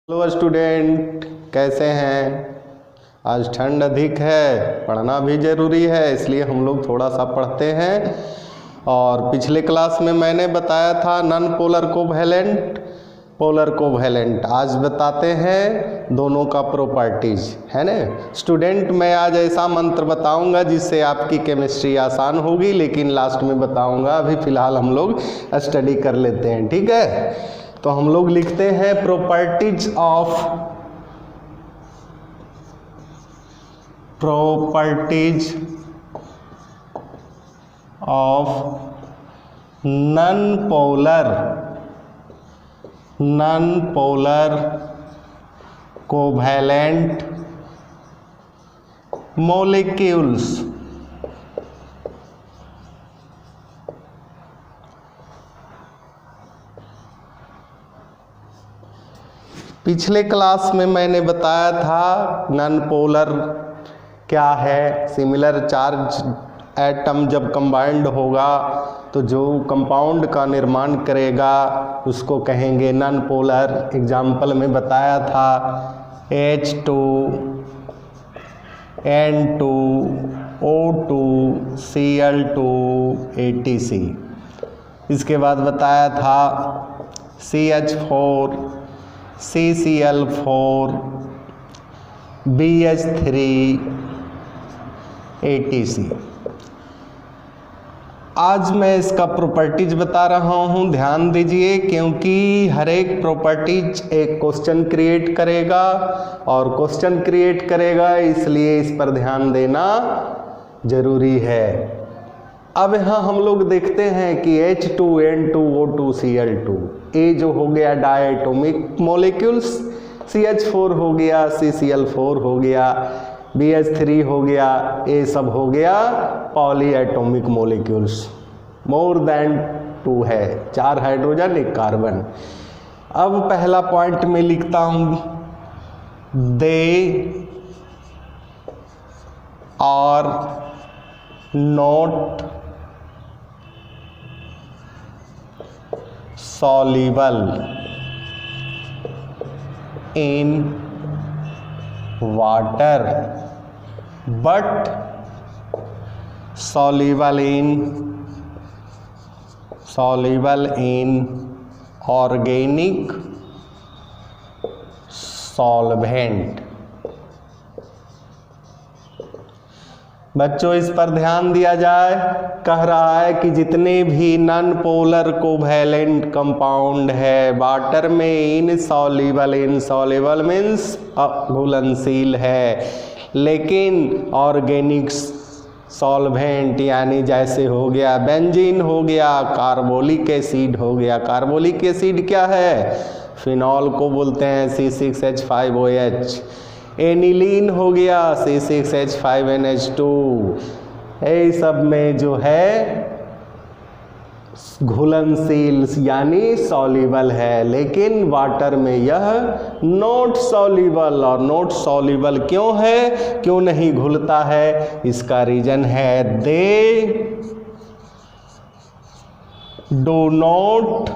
Hello student, कैसे हैं? आज ठंड अधिक है, पढ़ना भी ज़रूरी है, इसलिए हम लोग थोड़ा सा पढ़ते हैं। और पिछले क्लास में मैंने बताया था non polar covalent, polar covalent. आज बताते हैं दोनों का प्रॉपर्टीज, है ना स्टूडेंट। मैं आज ऐसा मंत्र बताऊंगा जिससे आपकी केमिस्ट्री आसान होगी, लेकिन लास्ट में बताऊंगा। अभी फ़िलहाल हम लोग स्टडी कर लेते हैं, ठीक है? तो हम लोग लिखते हैं properties of non polar covalent molecules. पिछले क्लास में मैंने बताया था नॉन पोलर क्या है। सिमिलर चार्ज एटम जब कंबाइंड होगा तो जो कंपाउंड का निर्माण करेगा उसको कहेंगे नॉन पोलर। एग्जाम्पल में बताया था H2 N2 O2 Cl2 ATC। इसके बाद बताया था CH4 CCl4 BH3 ATC। आज मैं इसका प्रॉपर्टीज बता रहा हूँ, ध्यान दीजिए, क्योंकि हर एक प्रॉपर्टीज एक क्वेश्चन क्रिएट करेगा और क्वेश्चन क्रिएट करेगा, इसलिए इस पर ध्यान देना जरूरी है। अब यहाँ हम लोग देखते हैं कि H2N2O2 Cl2, ये जो हो गया डायटोमिक मॉलिक्यूल्स, CH4 हो गया, CCl4 हो गया, BH3 हो गया, ये सब हो गया poly atomic molecules. More than 2 है, 4 हाइड्रोजन 1 कार्बन। अब पहला पॉइंट में लिखता हूँ, they are not soluble in water but soluble in organic solvent। बच्चों इस पर ध्यान दिया जाए। कह रहा है कि जितने भी नॉन पोलर कोवैलेंट कंपाउंड है वाटर में इनसॉल्युबल मीन्स अघुलनशील है, लेकिन ऑर्गेनिक सॉल्वेंट यानी जैसे हो गया बेंजीन हो गया, कार्बोलिक एसिड हो गया। कार्बोलिक एसिड क्या है? फिनॉल को बोलते हैं, C6H5OH। एनिलीन हो गया, C6H5NH2। ये सब में जो है घुलनशील यानी सॉल्युबल है, लेकिन वाटर में यह नॉट सॉल्युबल। और नॉट सॉल्युबल क्यों है, क्यों नहीं घुलता है? इसका रीजन है they do not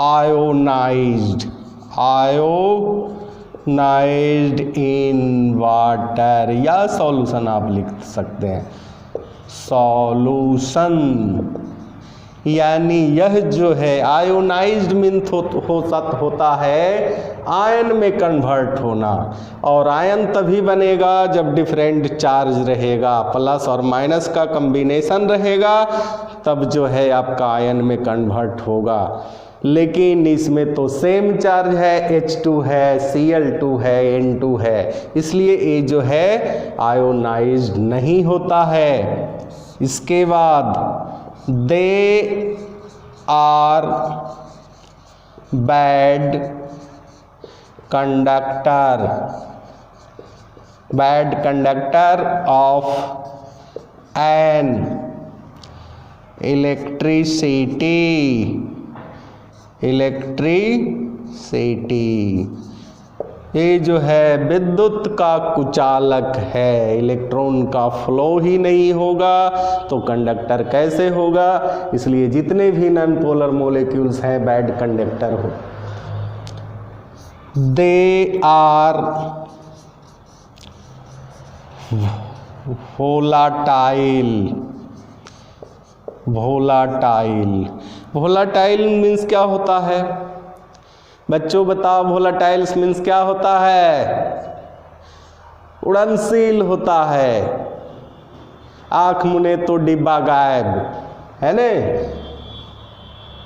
ionised in water, या सॉल्यूशन आप लिख सकते हैं, सॉल्यूशन। यानी यह जो है आयोनाइज्ड मीन्स होता है आयन में कन्वर्ट होना, और आयन तभी बनेगा जब डिफरेंट चार्ज रहेगा, प्लस और माइनस का कॉम्बिनेशन रहेगा, तब जो है आपका आयन में कन्वर्ट होगा। लेकिन इसमें तो सेम चार्ज है, H2 है, Cl2 है, N2 है, इसलिए ये जो है आयोनाइज्ड नहीं होता है। इसके बाद they are bad conductor of an electricity. ये जो है विद्युत का कुचालक है, इलेक्ट्रॉन का फ्लो ही नहीं होगा तो कंडक्टर कैसे होगा? इसलिए जितने भी नॉन पोलर मॉलिक्यूल्स हैं bad conductor they are volatile. Volatile, volatile means क्या होता है बच्चों, बताओ। वोलाटाइल मीन्स क्या होता है? उड़नशील होता है। आंख मुने तो डिब्बा गायब, है ने।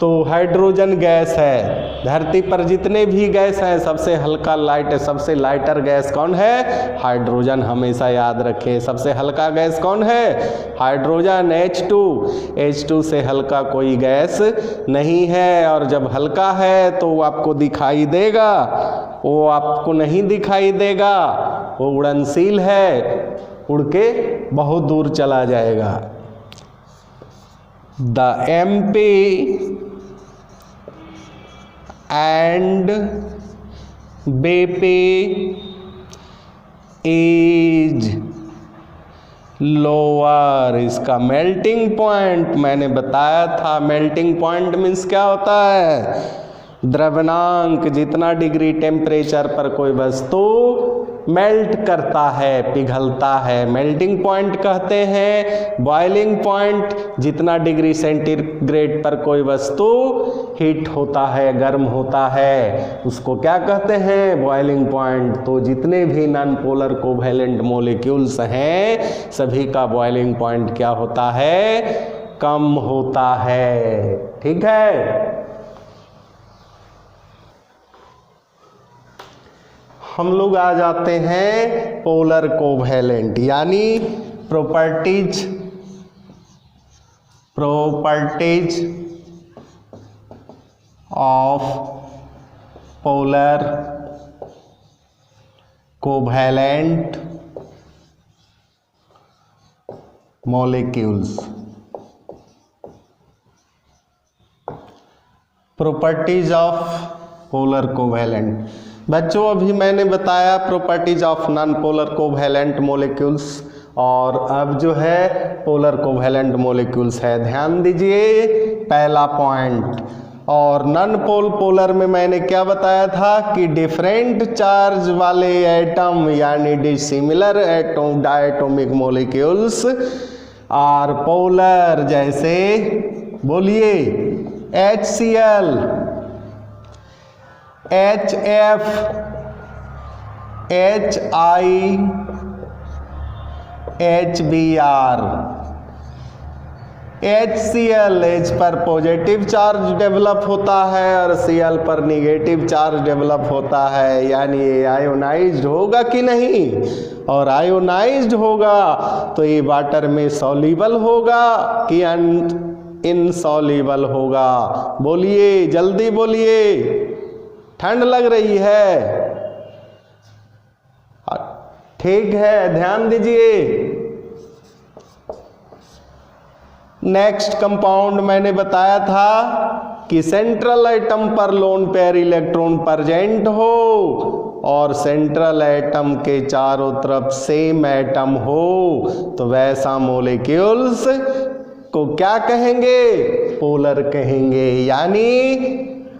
तो हाइड्रोजन गैस है। धरती पर जितने भी गैस हैं सबसे हल्का लाइट, सबसे लाइटर गैस कौन है? हाइड्रोजन। हमेशा याद रखें, सबसे हल्का गैस कौन है? Hydrogen, H2। H2 से हल्का कोई गैस नहीं है। और जब हल्का है तो वो आपको दिखाई देगा, वो आपको नहीं दिखाई देगा, वो उड़नशील है, उड़ के बहुत दूर चला जाएगा। The MP and BP is lower. इसका मेल्टिंग पॉइंट मैंने बताया था। मेल्टिंग पॉइंट मीन्स क्या होता है? द्रवनांक। जितना डिग्री टेम्परेचर पर कोई वस्तु मेल्ट करता है, पिघलता है, मेल्टिंग पॉइंट कहते हैं। बॉइलिंग पॉइंट, जितना डिग्री सेंटीग्रेड पर कोई वस्तु हीट होता है, गर्म होता है, उसको क्या कहते हैं? Boiling point. तो जितने भी नॉन पोलर कोवैलेंट मॉलिक्यूल्स हैं सभी का बॉइलिंग पॉइंट क्या होता है? कम होता है। ठीक है। हम लोग आ जाते हैं पोलर कोवैलेंट, यानी properties of polar covalent molecules. Properties of polar covalent. बच्चों अभी मैंने बताया properties of non polar covalent molecules, और अब जो है पोलर कोवैलेंट मॉलिक्यूल्स है। ध्यान दीजिए पहला पॉइंट। और नॉन पोलर में मैंने क्या बताया था कि डिफरेंट चार्ज वाले एटम यानी dissimilar atom diatomic molecules are polar. जैसे बोलिए HCl, HF, HI, HBr। HCl H पर पॉजिटिव चार्ज डेवलप होता है और Cl पर निगेटिव चार्ज डेवलप होता है, यानी ये आयोनाइज्ड होगा कि नहीं? और आयोनाइज्ड होगा तो ये वाटर में सॉल्युबल होगा कि इनसॉल्युबल होगा? बोलिए, जल्दी बोलिए, ठंड लग रही है। ठीक है, ध्यान दीजिए। नेक्स्ट कंपाउंड मैंने बताया था कि सेंट्रल एटम पर लोन पेयर इलेक्ट्रॉन प्रेजेंट हो और सेंट्रल एटम के चारों तरफ सेम एटम हो, तो वैसा मॉलिक्यूल्स को क्या कहेंगे? पोलर कहेंगे। यानी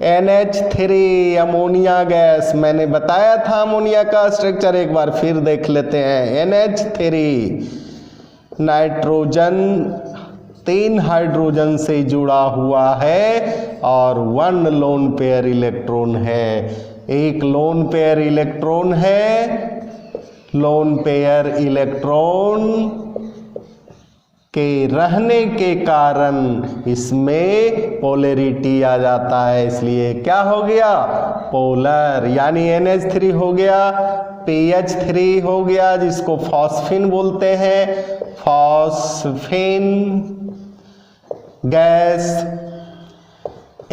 NH3 अमोनिया गैस, मैंने बताया था अमोनिया का स्ट्रक्चर, एक बार फिर देख लेते हैं। NH3 नाइट्रोजन 3 हाइड्रोजन से जुड़ा हुआ है और 1 लोन पेयर इलेक्ट्रॉन है। एक लोन पेयर इलेक्ट्रॉन है। लोन पेयर इलेक्ट्रॉन के रहने के कारण इसमें पोलैरिटी आ जाता है, इसलिए क्या हो गया? पोलर। यानी NH3 हो गया, PH3 हो गया जिसको फॉस्फिन बोलते हैं, फॉस्फिन गैस।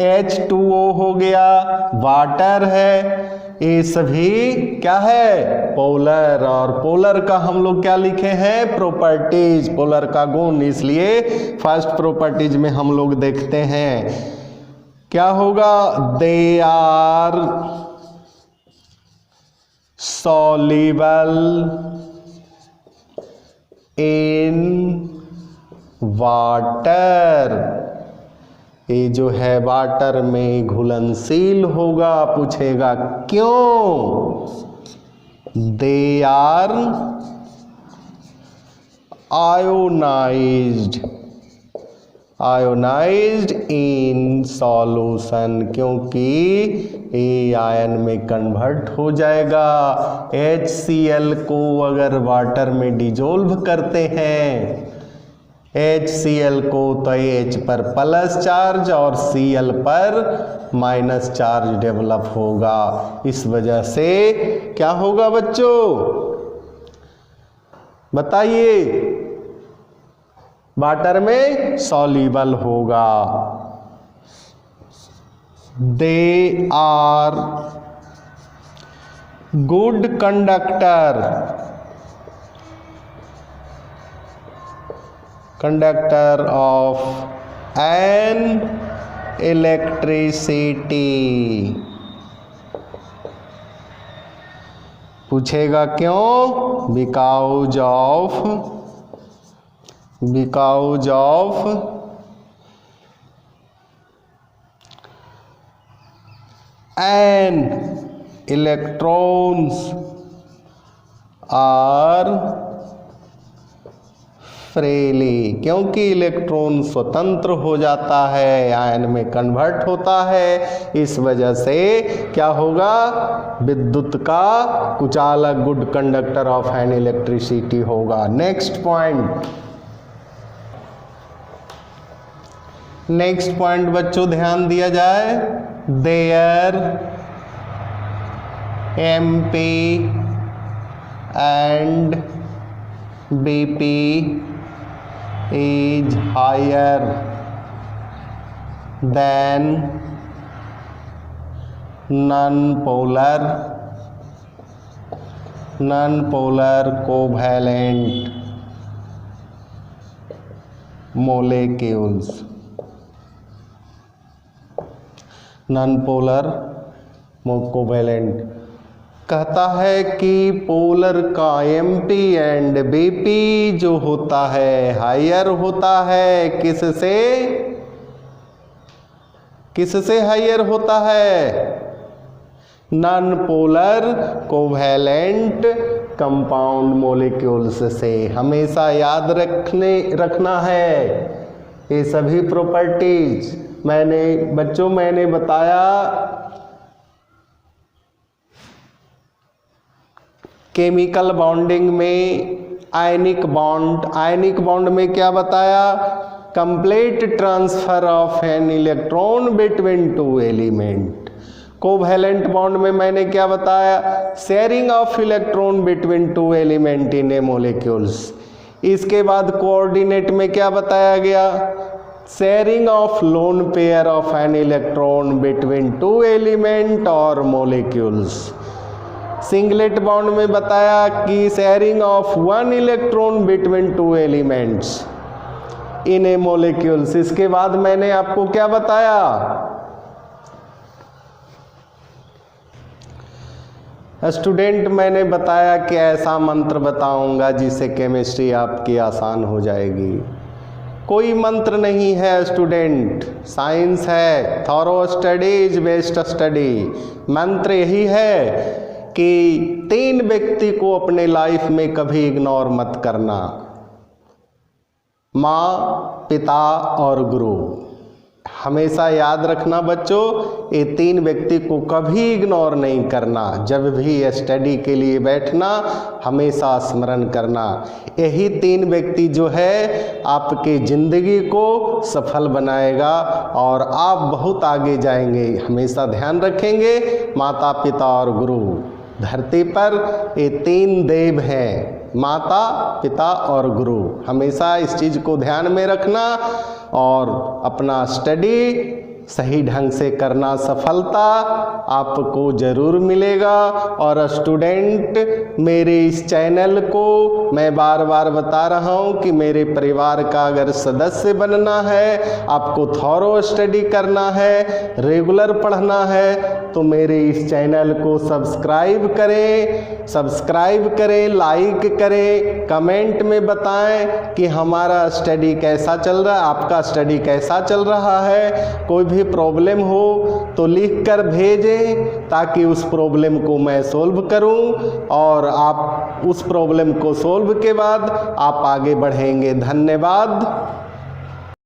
H2O हो गया, वाटर है। ये सभी क्या है? पोलर। और पोलर का हम लोग क्या लिखे हैं? प्रॉपर्टीज, पोलर का गुण। इसलिए फर्स्ट प्रॉपर्टीज में हम लोग देखते हैं क्या होगा? They are soluble in water. ये जो है वाटर में घुलनशील होगा। पूछेगा क्यों? They are ionised in solution, क्योंकि ये आयन में कन्वर्ट हो जाएगा। HCl को अगर वाटर में डिजोल्व करते हैं, HCl को, तो H पर प्लस चार्ज और Cl पर माइनस चार्ज डेवलप होगा। इस वजह से क्या होगा बच्चों, बताइए? वाटर में सॉल्युबल होगा। They are good conductor of an electricity. पूछेगा क्यों? Because of an electrons are freely, क्योंकि इलेक्ट्रॉन स्वतंत्र हो जाता है, आयन में कन्वर्ट होता है। इस वजह से क्या होगा? विद्युत का कुचालक, good conductor of an electricity होगा। नेक्स्ट पॉइंट बच्चों ध्यान दिया जाए। देयर MP एंड BP is higher than non-polar covalent molecules। non-polar covalent कहता है कि पोलर का MP एंड BP जो होता है हायर होता है। किससे हायर होता है? Non polar covalent compound molecules से। हमेशा याद रखना है ये सभी प्रॉपर्टीज। मैंने बताया केमिकल बॉन्डिंग में आयनिक बॉन्ड में क्या बताया? Complete transfer of an electron between two element. Covalent bond में मैंने क्या बताया? Sharing of electron between two element in A molecules. इसके बाद कोऑर्डिनेट में क्या बताया गया? Sharing of lone pair of an electron between two element और मॉलिक्यूल्स। सिंगलेट बॉन्ड में बताया कि sharing of one electron between two elements in A molecules. इसके बाद मैंने आपको क्या बताया? स्टूडेंट, मैंने बताया कि ऐसा मंत्र बताऊंगा जिससे केमिस्ट्री आपकी आसान हो जाएगी। कोई मंत्र नहीं है स्टूडेंट, साइंस है। Thorough study is best study. मंत्र यही है कि 3 व्यक्ति को अपने लाइफ में कभी इग्नोर मत करना, माँ, पिता और गुरु। हमेशा याद रखना बच्चों, ये 3 व्यक्ति को कभी इग्नोर नहीं करना। जब भी स्टडी के लिए बैठना हमेशा स्मरण करना। यही 3 व्यक्ति जो है आपके ज़िंदगी को सफल बनाएगा और आप बहुत आगे जाएंगे। हमेशा ध्यान रखेंगे, माता, पिता और गुरु। धरती पर ये 3 देव हैं, माता, पिता और गुरु। हमेशा इस चीज़ को ध्यान में रखना और अपना स्टडी सही ढंग से करना, सफलता आपको ज़रूर मिलेगा। और स्टूडेंट, मेरे इस चैनल को मैं बार बार बता रहा हूँ कि मेरे परिवार का अगर सदस्य बनना है, आपको थॉरो स्टडी करना है, रेगुलर पढ़ना है, तो मेरे इस चैनल को सब्सक्राइब करें, लाइक करें, कमेंट में बताएं कि हमारा स्टडी कैसा चल रहा है, आपका स्टडी कैसा चल रहा है। कोई भी प्रॉब्लम हो तो लिख कर भेजें, ताकि उस प्रॉब्लम को मैं सोल्व करूं, और आप उस प्रॉब्लम को सोल्व के बाद आप आगे बढ़ेंगे। धन्यवाद।